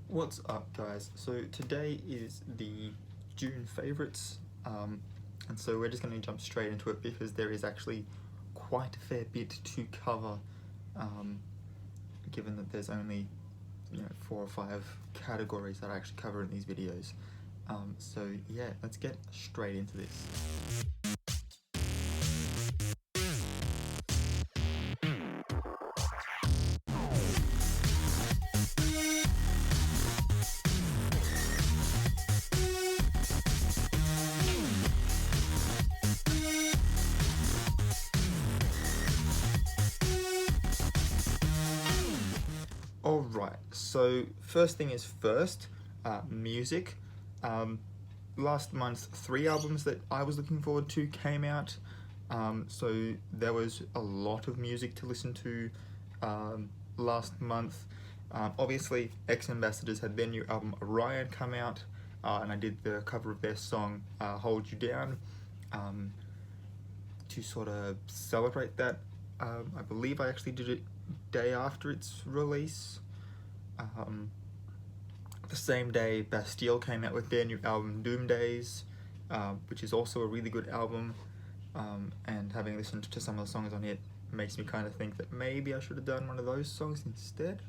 What's up, guys? So today is the June favorites, and so we're just going to jump straight into it because there is actually quite a fair bit to cover, um, given that there's only 4 or 5 categories that I actually cover in these videos. So yeah, let's get straight into this. Alright, so first thing is first, music. Um, Last month, 3 albums that I was looking forward to came out. So there was a lot of music to listen to last month. Obviously, X Ambassadors had their new album Orion come out, and I did the cover of their song Hold You Down to sort of celebrate that. I believe I actually did it day after its release. The same day, Bastille came out with their new album Doom Days, which is also a really good album. And having listened to some of the songs on it makes me kind of think that maybe I should have done one of those songs instead.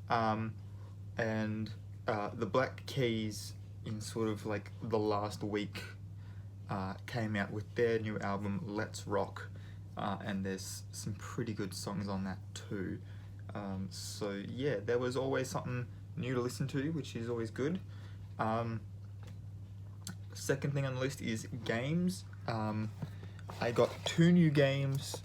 And the Black Keys, in sort of like the last week, came out with their new album Let's Rock, and there's some pretty good songs on that too. So yeah, there was always something new to listen to, which is always good. Second thing on the list is games. I got 2 new games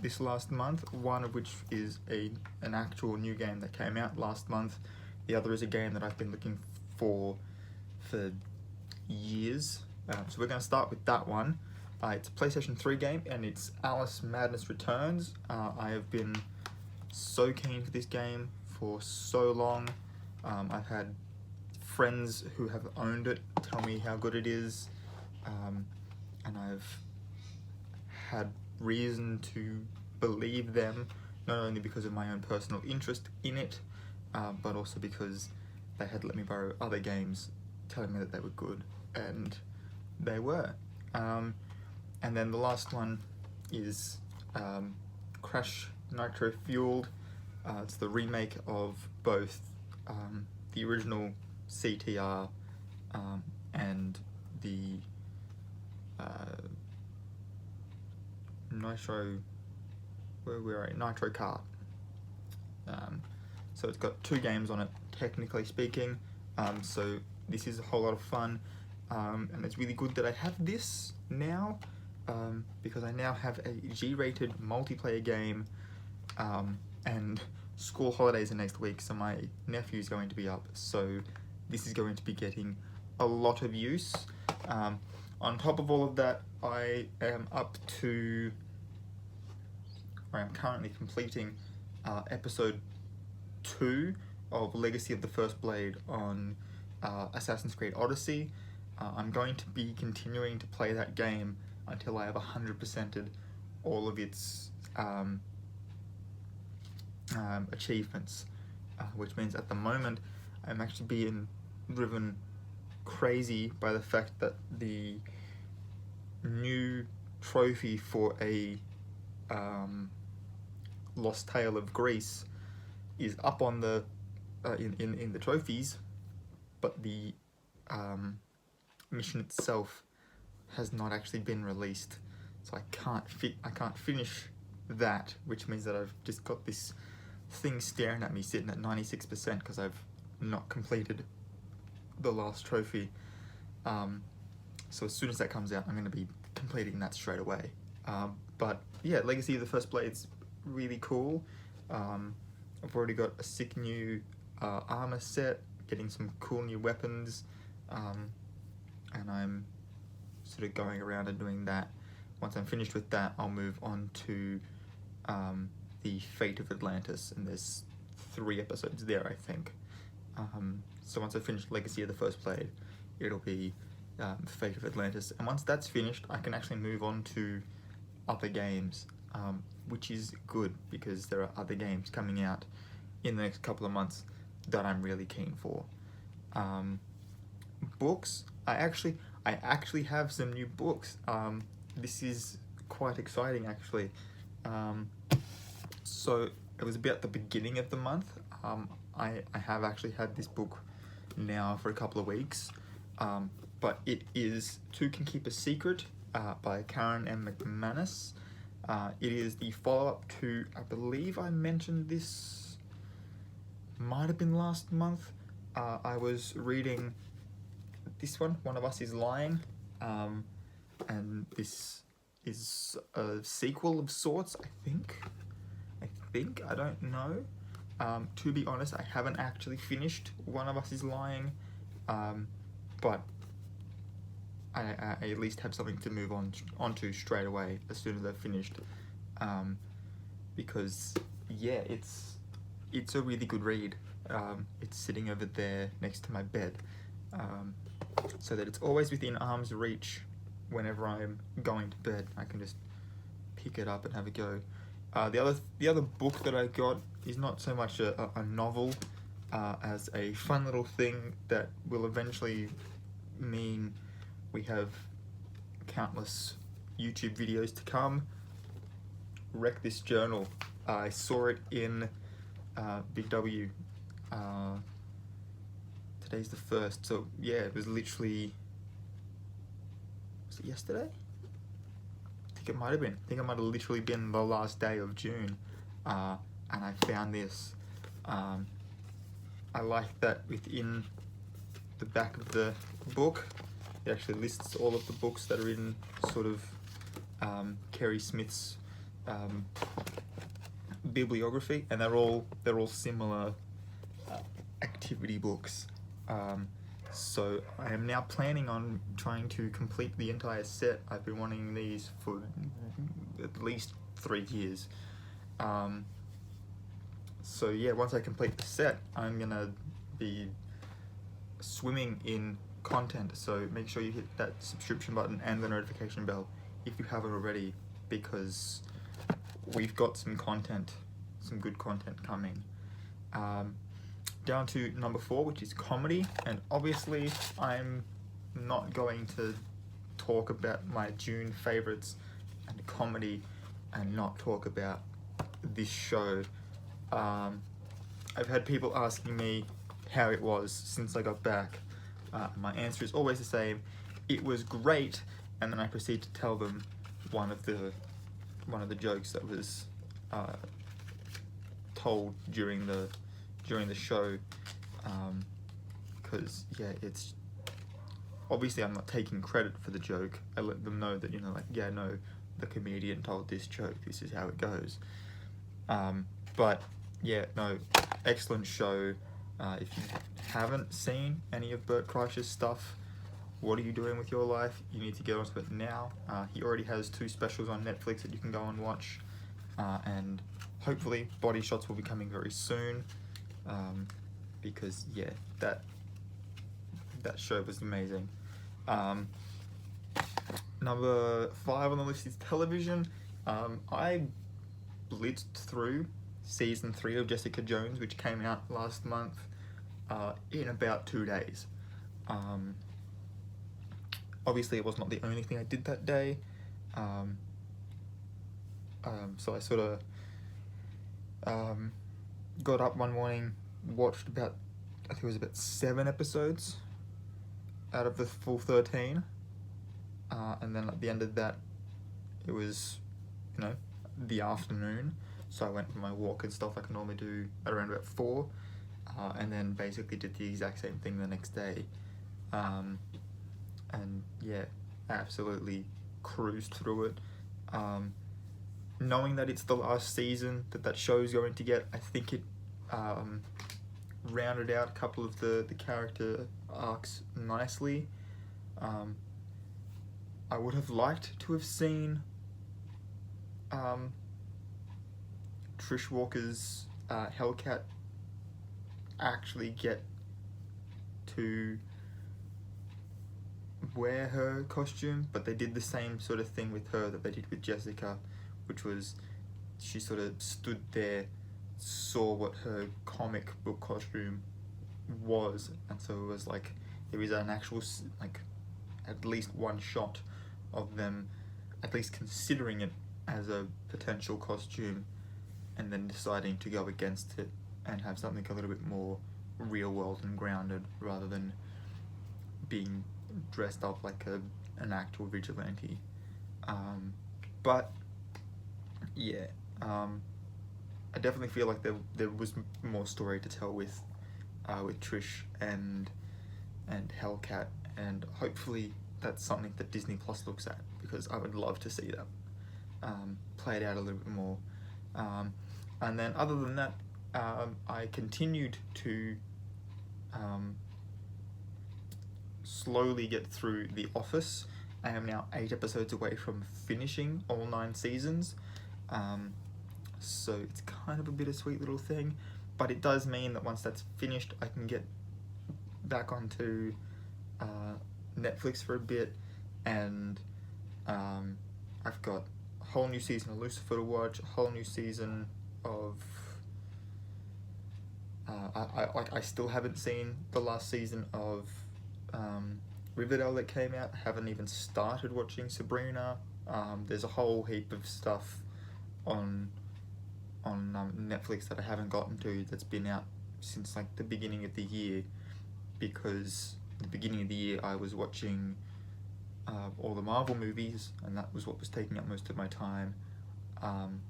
this last month, one of which is an actual new game that came out last month. The other is a game that I've been looking for years. So we're going to start with that one. It's a PlayStation 3 game, and it's Alice Madness Returns. I have been so keen for this game for so long. I've had friends who have owned it tell me how good it is, and I've had reason to believe them, not only because of my own personal interest in it, but also because they had let me borrow other games telling me that they were good, and they were. And then the last one is Crash Nitro Fueled. It's the remake of both the original CTR and the Nitro Kart. So it's got 2 games on it, technically speaking. So this is a whole lot of fun, and it's really good that I have this now, because I now have a G-rated multiplayer game, and school holidays are next week, so my nephew's going to be up, so this is going to be getting a lot of use. On top of all of that, I am currently completing episode 2 of Legacy of the First Blade on Assassin's Creed Odyssey. I'm going to be continuing to play that game until I have 100%ed all of its achievements, which means at the moment I'm actually being driven crazy by the fact that the new trophy for a Lost Tale of Greece is up on the in the trophies, but the mission itself has not actually been released, so I can't finish that, which means that I've just got this thing staring at me sitting at 96% because I've not completed the last trophy. So as soon as that comes out, I'm going to be completing that straight away. But yeah, Legacy of the First Blade's really cool. I've already got a sick new armor set, getting some cool new weapons, and I'm sort of going around and doing that. Once I'm finished with that, I'll move on to the Fate of Atlantis, and there's 3 episodes there, I think. So once I finish Legacy of the First Blade, it'll be Fate of Atlantis, and once that's finished, I can actually move on to other games, which is good because there are other games coming out in the next couple of months that I'm really keen for. Books, I actually have some new books. This is quite exciting, actually. So it was about the beginning of the month. I have actually had this book now for a couple of weeks, but it is Two Can Keep a Secret by Karen M. McManus. It is the follow-up to, I believe I mentioned this, might have been last month. I was reading this one, One of Us is Lying, and this is a sequel of sorts, I think, I don't know. To be honest, I haven't actually finished One of Us is Lying, but I at least have something to move onto straight away as soon as I've finished, because yeah, it's a really good read. It's sitting over there next to my bed, so that it's always within arm's reach. Whenever I'm going to bed, I can just pick it up and have a go. The other book that I got is not so much a novel as a fun little thing that will eventually mean we have countless YouTube videos to come. Wreck This Journal. I saw it in Big W. Today's the 1st, so yeah, it was literally, was it yesterday? I think it might have been. I think it might have literally been the last day of June, and I found this. I like that within the back of the book, it actually lists all of the books that are in sort of Kerry Smith's bibliography, and they're all similar activity books. So I am now planning on trying to complete the entire set. I've been wanting these for at least 3 years. So yeah, once I complete the set, I'm gonna be swimming in content. So make sure you hit that subscription button and the notification bell if you haven't already, because we've got some good content coming. Down to number 4, which is comedy, and obviously I'm not going to talk about my June favorites and comedy and not talk about this show. I've had people asking me how it was since I got back. My answer is always the same: it was great, and then I proceed to tell them one of the jokes that was told during the show, because yeah, it's obviously I'm not taking credit for the joke. I let them know that, like, yeah, no, the comedian told this joke, this is how it goes. But yeah, no, excellent show. If you haven't seen any of Bert Kreischer's stuff, what are you doing with your life? You need to get onto it now. He already has 2 specials on Netflix that you can go and watch, and hopefully Body Shots will be coming very soon, because yeah, that show was amazing. Number 5 on the list is television. I blitzed through season 3 of Jessica Jones, which came out last month, in about 2 days. Obviously it was not the only thing I did that day, so I sort of got up one morning, watched about, I think it was about 7 episodes out of the full 13, and then at the end of that, it was, the afternoon, so I went for my walk and stuff like I normally do at around about 4, and then basically did the exact same thing the next day, and yeah, absolutely cruised through it. Knowing that it's the last season that show's going to get, I think it rounded out a couple of the character arcs nicely. I would have liked to have seen Trish Walker's Hellcat actually get to wear her costume, but they did the same sort of thing with her that they did with Jessica, which was she sort of stood there, saw what her comic book costume was, and so it was like there is an actual like at least one shot of them at least considering it as a potential costume and then deciding to go against it and have something a little bit more real world and grounded rather than being dressed up like an actual vigilante. But yeah, I definitely feel like there was more story to tell with Trish and Hellcat, and hopefully that's something that Disney Plus looks at, because I would love to see that played out a little bit more. And then other than that, I continued to slowly get through The Office. I am now 8 episodes away from finishing all 9 seasons. So it's kind of a bittersweet little thing, but it does mean that once that's finished, I can get back onto Netflix for a bit, and I've got a whole new season of Lucifer to watch, a whole new season of I still haven't seen the last season of Riverdale that came out. I haven't even started watching Sabrina. There's a whole heap of stuff on Netflix that I haven't gotten to, that's been out since like the beginning of the year, because at the beginning of the year I was watching all the Marvel movies, and that was what was taking up most of my time. And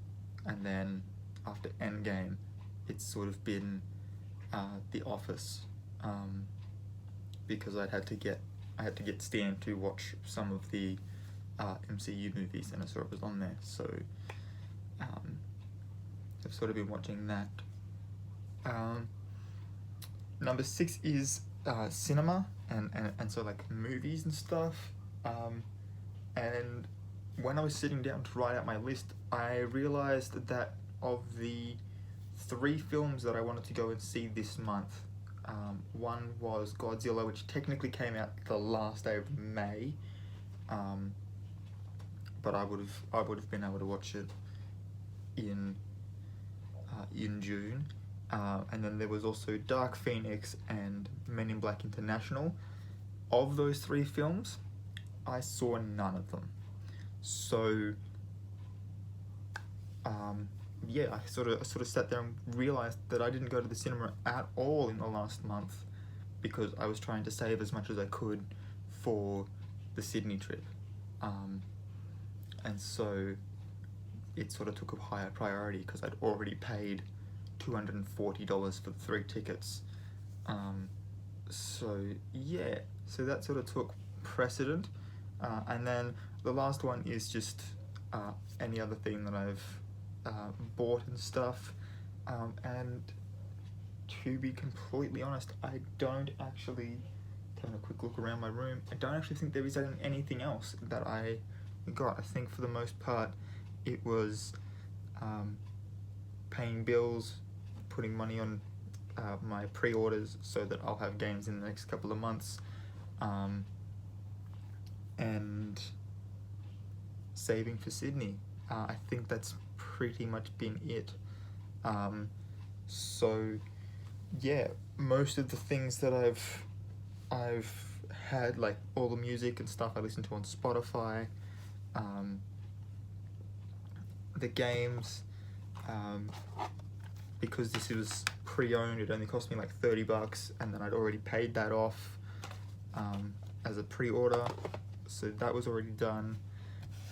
then after Endgame, it's sort of been The Office, because I had to get Stan to watch some of the MCU movies, and I saw it was on there, so I've sort of been watching that. Number 6 is cinema, and so like movies and stuff. And when I was sitting down to write out my list, I realized that of the 3 films that I wanted to go and see this month, one was Godzilla, which technically came out the last day of May, but I would have been able to watch it in June. And then there was also Dark Phoenix and Men in Black International. Of those 3 films, I saw none of them. So yeah, I sort of sat there and realized that I didn't go to the cinema at all in the last month, because I was trying to save as much as I could for the Sydney trip. And so it sort of took a higher priority, because I'd already paid $240 for the 3 tickets. So yeah, so that sort of took precedent. And then the last one is just any other thing that I've bought and stuff. And to be completely honest, I don't actually, having a quick look around my room, I don't actually think there is anything else that I got. I think for the most part it was paying bills, putting money on my pre-orders so that I'll have games in the next couple of months, and saving for Sydney. I think that's pretty much been it. So yeah, most of the things that I've had, like all the music and stuff I listen to on Spotify, the games, because this was pre-owned, it only cost me like $30, and then I'd already paid that off as a pre-order, so that was already done.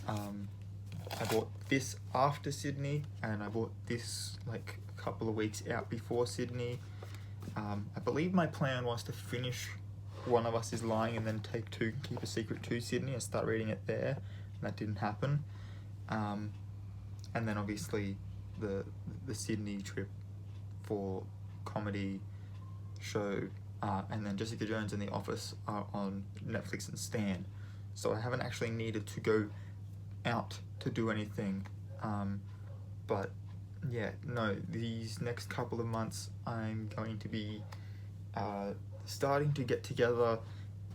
I bought this after Sydney, and I bought this like a couple of weeks out before Sydney. I believe my plan was to finish One of Us Is Lying and then take Keep a Secret to Sydney and start reading it there, and that didn't happen. And then obviously the Sydney trip for comedy show, and then Jessica Jones and The Office are on Netflix and Stan, so I haven't actually needed to go out to do anything. But yeah, no, these next couple of months I'm going to be starting to get together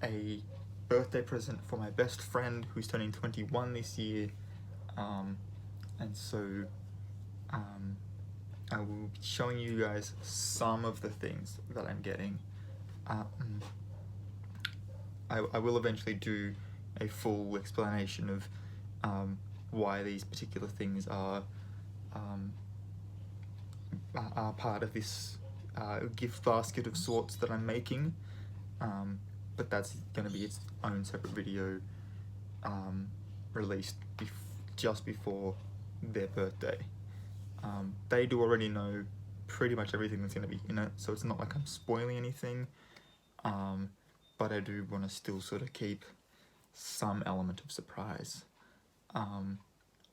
a birthday present for my best friend who's turning 21 this year, and so I will be showing you guys some of the things that I'm getting. I will eventually do a full explanation of why these particular things are part of this gift basket of sorts that I'm making, but that's going to be its own separate video released just before their birthday. They do already know pretty much everything that's going to be in it, so it's not like I'm spoiling anything, but I do want to still sort of keep some element of surprise,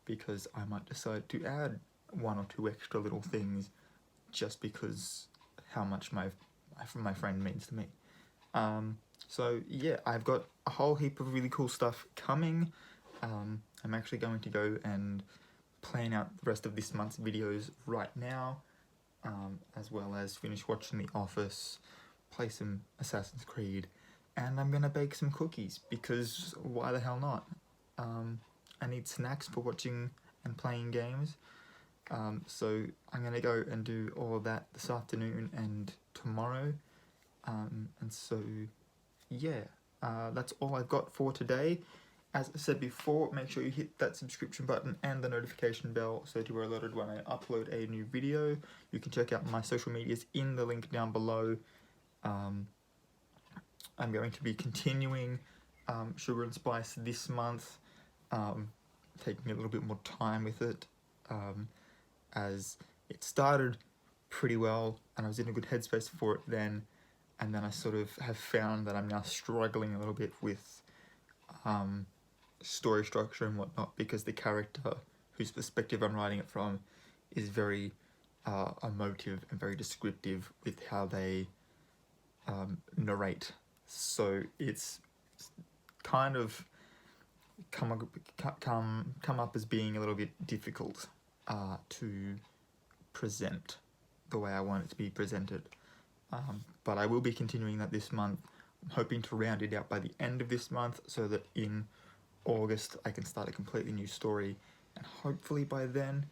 because I might decide to add 1 or 2 extra little things just because how much my friend means to me. So yeah, I've got a whole heap of really cool stuff coming. I'm actually going to go and plan out the rest of this month's videos right now, as well as finish watching The Office, play some Assassin's Creed, and I'm gonna bake some cookies, because why the hell not? I need snacks for watching and playing games, so I'm gonna go and do all of that this afternoon and tomorrow, and so yeah, that's all I've got for today. As I said before, make sure you hit that subscription button and the notification bell so that you are alerted when I upload a new video. You can check out my social medias in the link down below. I'm going to be continuing Sugar and Spice this month, taking a little bit more time with it, as it started pretty well and I was in a good headspace for it then, and then I sort of have found that I'm now struggling a little bit with story structure and whatnot, because the character whose perspective I'm writing it from is very emotive and very descriptive with how they narrate. So it's kind of come up as being a little bit difficult to present the way I want it to be presented. But I will be continuing that this month. I'm hoping to round it out by the end of this month so that in August I can start a completely new story, and hopefully by then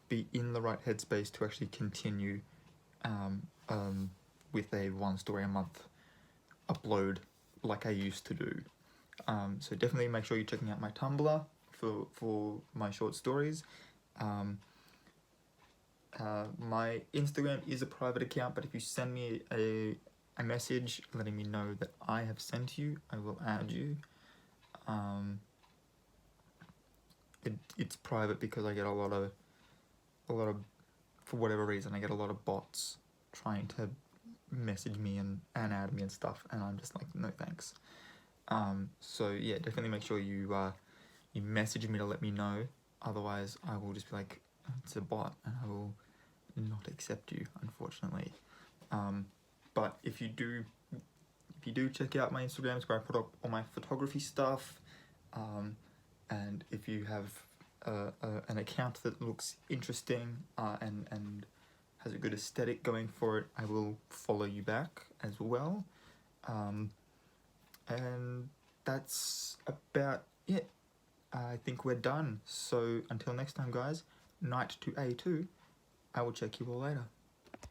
be in the right headspace to actually continue with a 1 story a month upload like I used to do. So definitely make sure you're checking out my Tumblr for my short stories. My Instagram is a private account, but if you send me a message letting me know that I have sent you, I will add you. It's private because I get a lot of, for whatever reason, I get a lot of bots trying to message me and add me and stuff, and I'm just like, no thanks. So yeah, definitely make sure you message me to let me know, otherwise I will just be like, it's a bot, and I will not accept you, unfortunately. But if you do check out my Instagrams where I put up all my photography stuff, and if you have an account that looks interesting and has a good aesthetic going for it, I will follow you back as well. And that's about it. I think we're done. So until next time, guys, night to A2. I will check you all later.